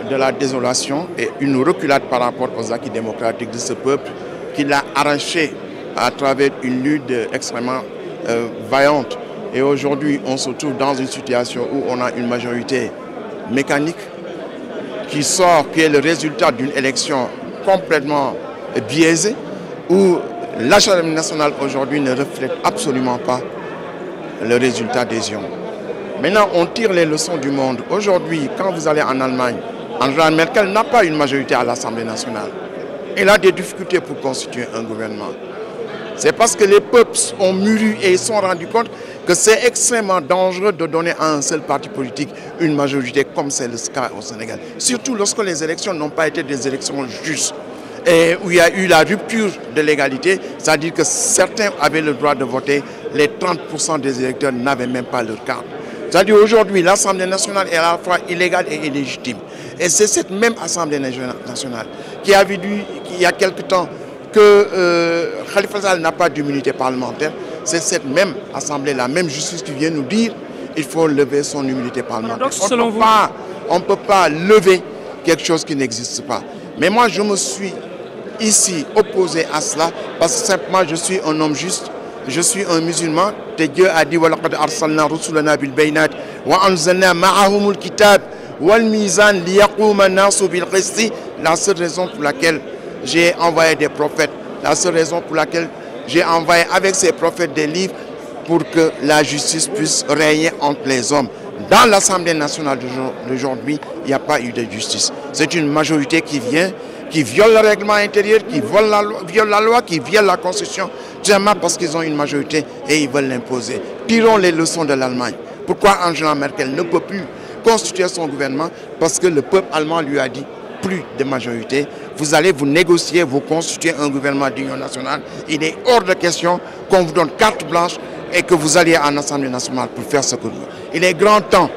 de la désolation et une reculade par rapport aux acquis démocratiques de ce peuple qui l'a arraché à travers une lutte extrêmement vaillante. Et aujourd'hui, on se trouve dans une situation où on a une majorité mécanique qui est le résultat d'une élection complètement biaisée, où l'Assemblée nationale aujourd'hui ne reflète absolument pas le résultat des urnes. Maintenant, on tire les leçons du monde. Aujourd'hui, quand vous allez en Allemagne, Angela Merkel n'a pas une majorité à l'Assemblée nationale. Elle a des difficultés pour constituer un gouvernement. C'est parce que les peuples ont mûri et ils se sont rendus compte que c'est extrêmement dangereux de donner à un seul parti politique une majorité comme c'est le cas au Sénégal. Surtout lorsque les élections n'ont pas été des élections justes et où il y a eu la rupture de l'égalité, c'est-à-dire que certains avaient le droit de voter, les 30% des électeurs n'avaient même pas leur carte. C'est-à-dire aujourd'hui, l'Assemblée nationale est à la fois illégale et illégitime. Et c'est cette même Assemblée nationale qui avait dit il y a quelque temps que Khalifa Sall n'a pas d'immunité parlementaire. C'est cette même Assemblée, la même justice qui vient nous dire qu'il faut lever son immunité parlementaire. On ne peut pas lever quelque chose qui n'existe pas. Mais moi, je me suis ici opposé à cela parce que simplement je suis un homme juste. Je suis un musulman. Et Dieu a dit وَلَقَدْ أَرْسَلْنَا رُسُلَنَا بِالْبَيِّنَاتِ وَأَنزَلْنَا مَعَهُمُ الْكِتَابَ وَالْمِيزَانَ لِيَقُومَ النَّاسُ بِالْقِسْطِ. La seule raison pour laquelle j'ai envoyé des prophètes, la seule raison pour laquelle j'ai envoyé avec ces prophètes des livres pour que la justice puisse régner entre les hommes. Dans l'Assemblée nationale d'aujourd'hui, il n'y a pas eu de justice. C'est une majorité qui vient, qui viole le règlement intérieur, qui viole la loi, qui viole la Constitution, seulement parce qu'ils ont une majorité et ils veulent l'imposer. Tirons les leçons de l'Allemagne. Pourquoi Angela Merkel ne peut plus constituer son gouvernement? Parce que le peuple allemand lui a dit plus de majorité. Vous allez vous négocier, vous constituer un gouvernement d'union nationale. Il est hors de question qu'on vous donne carte blanche et que vous alliez en Assemblée nationale pour faire ce que vous voulez. Il est grand temps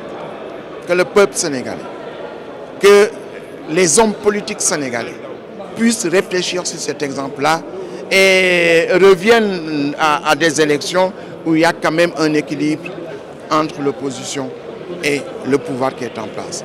que le peuple sénégalais, que les hommes politiques sénégalais puissent réfléchir sur cet exemple-là et reviennent à des élections où il y a quand même un équilibre entre l'opposition et le pouvoir qui est en place.